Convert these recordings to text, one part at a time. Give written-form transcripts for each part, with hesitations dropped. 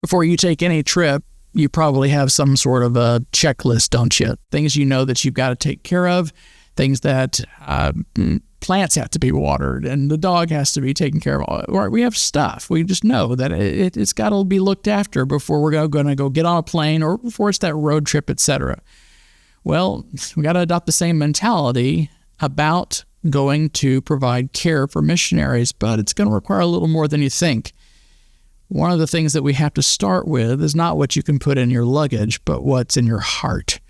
Before you take any trip, you probably have some sort of a checklist, don't you? Things you know that you've got to take care of, things that plants have to be watered and the dog has to be taken care of. Or we have stuff. We just know that it's got to be looked after before we're going to go get on a plane or before it's that road trip, etc. Well, we got to adopt the same mentality about going to provide care for missionaries, but it's going to require a little more than you think. One of the things that we have to start with is not what you can put in your luggage, but what's in your heart.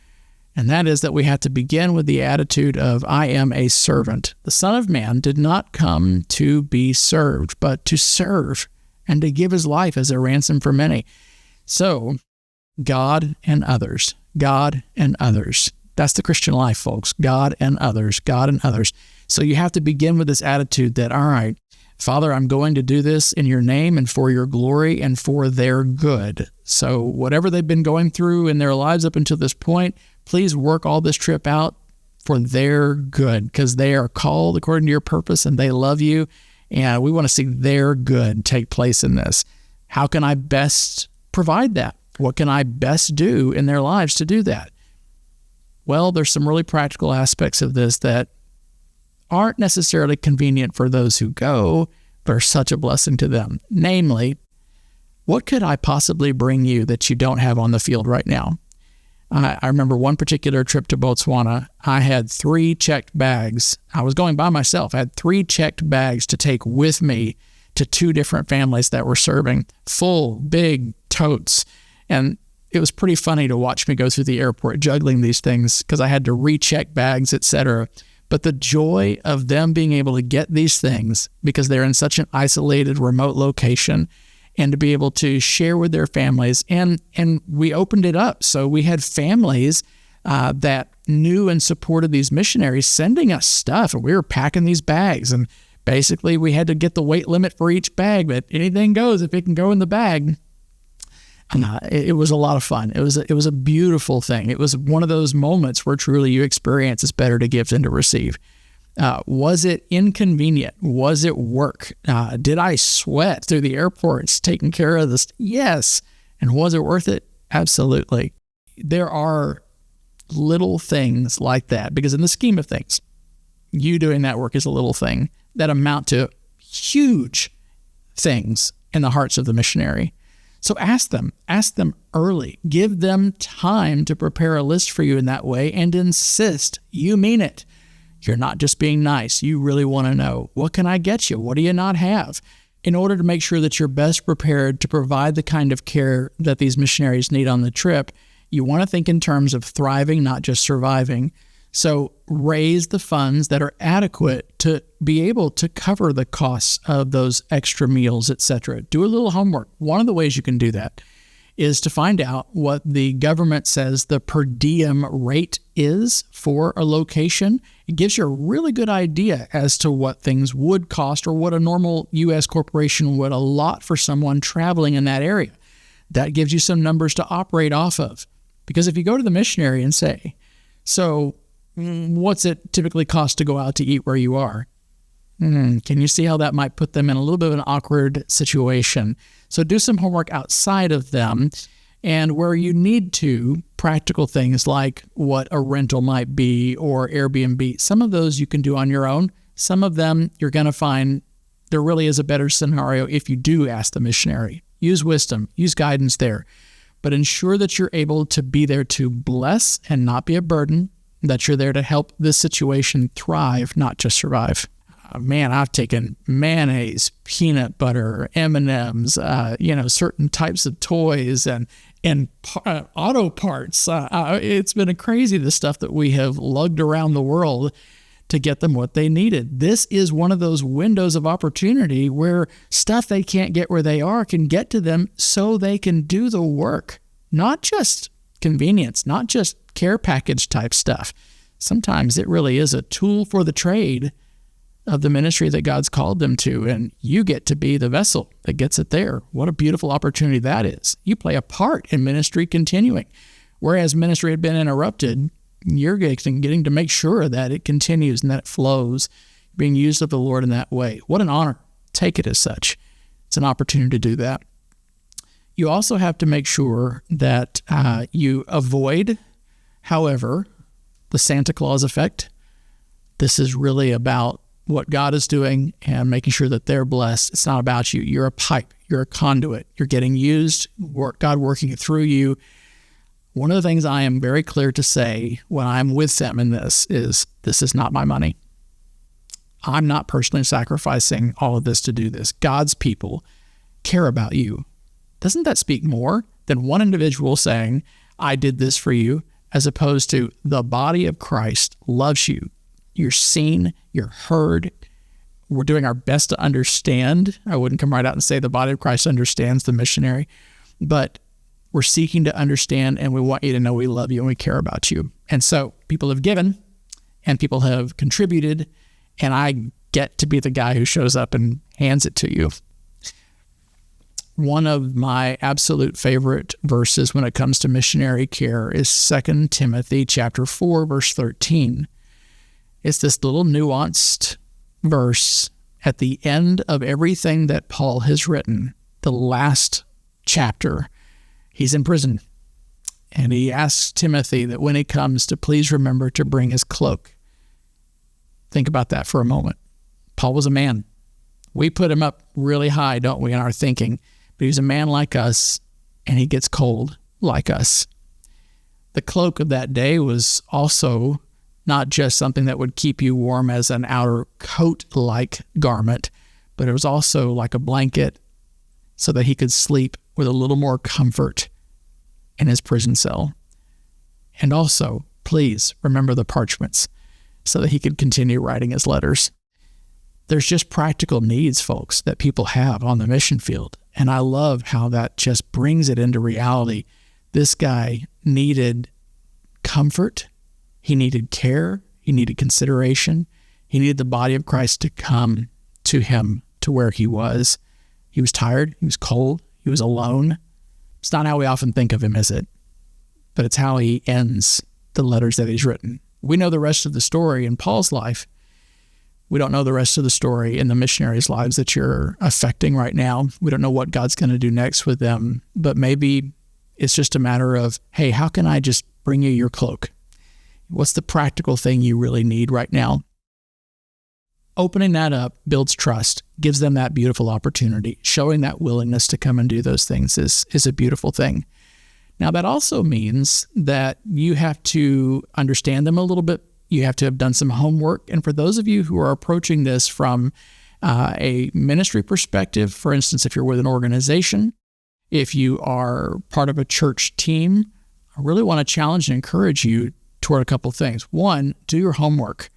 And that is that we have to begin with the attitude of, I am a servant. The Son of Man did not come to be served, but to serve and to give his life as a ransom for many. So, God and others, God and others. That's the Christian life, folks. God and others, God and others. So you have to begin with this attitude that, all right, Father, I'm going to do this in your name and for your glory and for their good. So whatever they've been going through in their lives up until this point, please work all this trip out for their good, because they are called according to your purpose and they love you. And we want to see their good take place in this. How can I best provide that? What can I best do in their lives to do that? Well, there's some really practical aspects of this that aren't necessarily convenient for those who go, but are such a blessing to them. Namely, what could I possibly bring you that you don't have on the field right now? I remember one particular trip to Botswana. I had 3 checked bags. I was going by myself. I had 3 checked bags to take with me to 2 different families that were serving, full, big totes. And it was pretty funny to watch me go through the airport juggling these things because I had to recheck bags, etc. But the joy of them being able to get these things because they're in such an isolated, remote location, and to be able to share with their families. And we opened it up. So we had families that knew and supported these missionaries sending us stuff, and we were packing these bags. And basically we had to get the weight limit for each bag, but anything goes if it can go in the bag. It was a lot of fun. It was a beautiful thing. It was one of those moments where truly you experience it's better to give than to receive. Was it inconvenient? Was it work? Did I sweat through the airports taking care of this? Yes. And was it worth it? Absolutely. There are little things like that, because in the scheme of things, you doing that work is a little thing that amount to huge things in the hearts of the missionary. So ask them early, give them time to prepare a list for you in that way, and insist you mean it. You're not just being nice. You really want to know, what can I get you? What do you not have? In order to make sure that you're best prepared to provide the kind of care that these missionaries need on the trip, you want to think in terms of thriving, not just surviving. So raise the funds that are adequate to be able to cover the costs of those extra meals, etc. Do a little homework. One of the ways you can do that is to find out what the government says the per diem rate is for a location. It gives you a really good idea as to what things would cost or what a normal U.S. corporation would allot for someone traveling in that area. That gives you some numbers to operate off of. Because if you go to the missionary and say, so what's it typically cost to go out to eat where you are? Can you see how that might put them in a little bit of an awkward situation? So do some homework outside of them, and where you need to, practical things like what a rental might be or Airbnb. Some of those you can do on your own. Some of them you're going to find there really is a better scenario if you do ask the missionary. Use wisdom, use guidance there, but ensure that you're able to be there to bless and not be a burden, that you're there to help this situation thrive, not just survive. Man, I've taken mayonnaise, peanut butter, M&Ms, certain types of toys and auto parts. It's been crazy, the stuff that we have lugged around the world to get them what they needed. This is one of those windows of opportunity where stuff they can't get where they are can get to them so they can do the work. Not just convenience, not just care package type stuff. Sometimes it really is a tool for the trade of the ministry that God's called them to, and you get to be the vessel that gets it there. What a beautiful opportunity that is. You play a part in ministry continuing. Whereas ministry had been interrupted, you're getting to make sure that it continues and that it flows, being used of the Lord in that way. What an honor. Take it as such. It's an opportunity to do that. You also have to make sure that you avoid, however, the Santa Claus effect. This is really about what God is doing and making sure that they're blessed. It's not about you. You're a pipe. You're a conduit. You're getting used, God working through you. One of the things I am very clear to say when I'm with them in this is not my money. I'm not personally sacrificing all of this to do this. God's people care about you. Doesn't that speak more than one individual saying, I did this for you, as opposed to the body of Christ loves you. You're seen, you're heard. We're doing our best to understand. I wouldn't come right out and say the body of Christ understands the missionary, but we're seeking to understand, and we want you to know we love you and we care about you. And so people have given and people have contributed, and I get to be the guy who shows up and hands it to you. One of my absolute favorite verses when it comes to missionary care is 2 Timothy chapter 4, verse 13. It's this little nuanced verse at the end of everything that Paul has written. The last chapter, he's in prison, and he asks Timothy that when he comes to please remember to bring his cloak. Think about that for a moment. Paul was a man. We put him up really high, don't we, in our thinking? But he's a man like us, and he gets cold like us. The cloak of that day was also not just something that would keep you warm as an outer coat-like garment, but it was also like a blanket so that he could sleep with a little more comfort in his prison cell. And also, please remember the parchments so that he could continue writing his letters. There's just practical needs, folks, that people have on the mission field. And I love how that just brings it into reality. This guy needed comfort. He needed care. He needed consideration. He needed the body of Christ to come to him to where he was. He was tired. He was cold. He was alone. It's not how we often think of him, is it? But it's how he ends the letters that he's written. We know the rest of the story in Paul's life. We don't know the rest of the story in the missionaries' lives that you're affecting right now. We don't know what God's going to do next with them. But maybe it's just a matter of, hey, how can I just bring you your cloak? What's the practical thing you really need right now? Opening that up builds trust, gives them that beautiful opportunity. Showing that willingness to come and do those things is a beautiful thing. Now, that also means that you have to understand them a little bit. You have to have done some homework. And for those of you who are approaching this from a ministry perspective, for instance, if you're with an organization, if you are part of a church team, I really want to challenge and encourage you toward a couple of things. One, do your homework.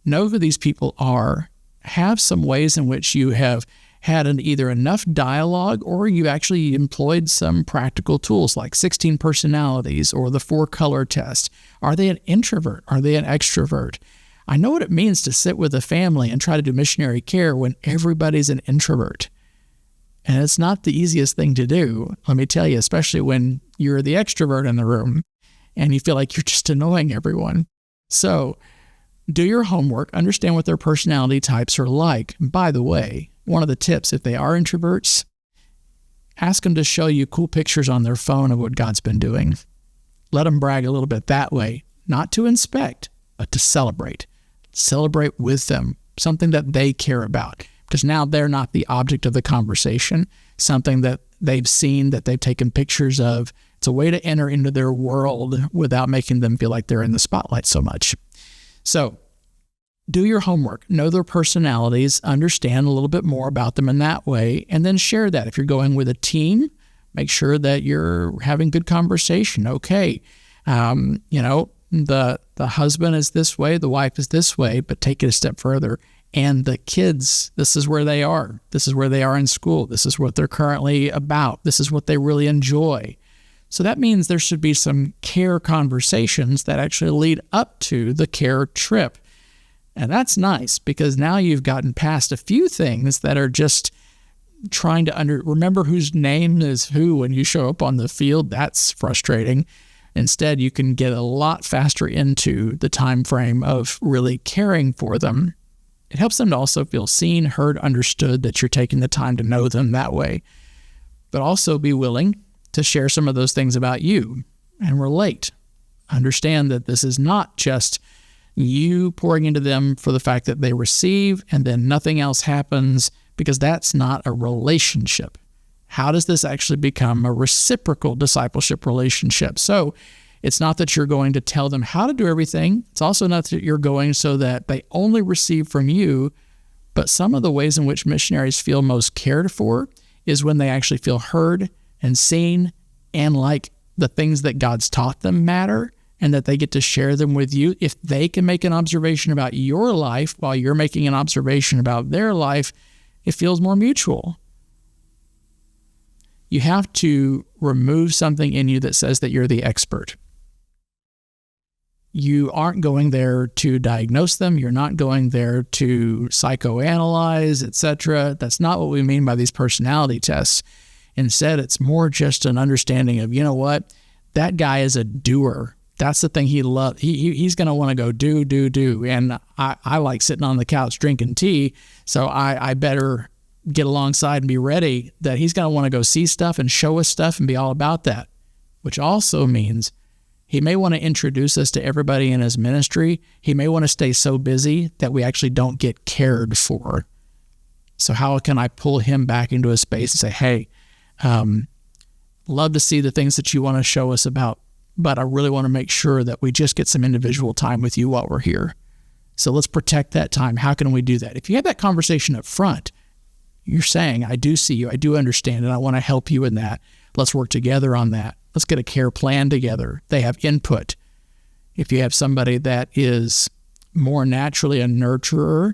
Know who these people are. Have some ways in which you have had either enough dialogue or you actually employed some practical tools like 16 personalities or the 4-color test. Are they an introvert? Are they an extrovert? I know what it means to sit with a family and try to do missionary care when everybody's an introvert. And it's not the easiest thing to do, let me tell you, especially when you're the extrovert in the room and you feel like you're just annoying everyone. So do your homework, understand what their personality types are like. By the way, one of the tips, if they are introverts, ask them to show you cool pictures on their phone of what God's been doing. Let them brag a little bit that way, not to inspect, but to celebrate. Celebrate with them, something that they care about, because now they're not the object of the conversation, something that they've seen, that they've taken pictures of. It's a way to enter into their world without making them feel like they're in the spotlight so much. So do your homework, know their personalities, understand a little bit more about them in that way, and then share that. If you're going with a team, make sure that you're having good conversation. Okay, the husband is this way, the wife is this way, but take it a step further. And the kids, this is where they are. This is where they are in school. This is what they're currently about. This is what they really enjoy. So that means there should be some care conversations that actually lead up to the care trip. And that's nice because now you've gotten past a few things that are just trying to remember whose name is who when you show up on the field. That's frustrating. Instead, you can get a lot faster into the time frame of really caring for them. It helps them to also feel seen, heard, understood, that you're taking the time to know them that way. But also be willing to share some of those things about you and relate. Understand that this is not just you pouring into them for the fact that they receive and then nothing else happens, because that's not a relationship. How does this actually become a reciprocal discipleship relationship? So it's not that you're going to tell them how to do everything. It's also not that you're going so that they only receive from you, but some of the ways in which missionaries feel most cared for is when they actually feel heard and seen, and like the things that God's taught them matter, and that they get to share them with you. If they can make an observation about your life while you're making an observation about their life, it feels more mutual. You have to remove something in you that says that you're the expert. You aren't going there to diagnose them. You're not going there to psychoanalyze, etc. That's not what we mean by these personality tests. Instead, it's more just an understanding of, you know what, that guy is a doer. That's the thing he loves. He's going to want to go do. And I like sitting on the couch drinking tea, so I better get alongside and be ready that he's going to want to go see stuff and show us stuff and be all about that, which also means he may want to introduce us to everybody in his ministry. He may want to stay so busy that we actually don't get cared for. So how can I pull him back into a space and say, hey, love to see the things that you want to show us about, but I really want to make sure that we just get some individual time with you while we're here. So let's protect that time. How can we do that? If you have that conversation up front, you're saying, I do see you, I do understand, and I want to help you in that. Let's work together on that. Let's get a care plan together. They have input. If you have somebody that is more naturally a nurturer,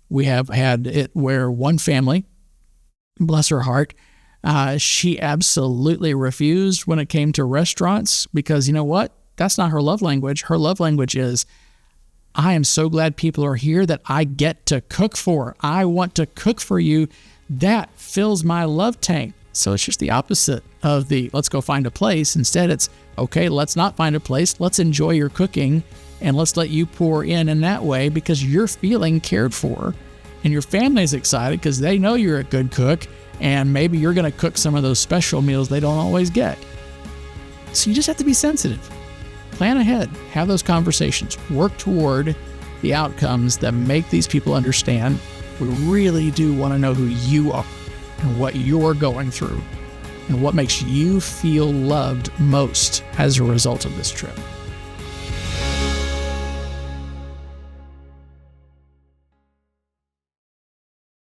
we have had it where one family, bless her heart, she absolutely refused when it came to restaurants because, you know what? That's not her love language. Her love language is, I am so glad people are here that I get to cook for. I want to cook for you. That fills my love tank. So it's just the opposite of the let's go find a place. Instead, it's, okay, let's not find a place. Let's enjoy your cooking and let's let you pour in that way because you're feeling cared for. And your family's excited because they know you're a good cook and maybe you're going to cook some of those special meals they don't always get. So you just have to be sensitive. Plan ahead. Have those conversations. Work toward the outcomes that make these people understand we really do want to know who you are and what you're going through and what makes you feel loved most as a result of this trip.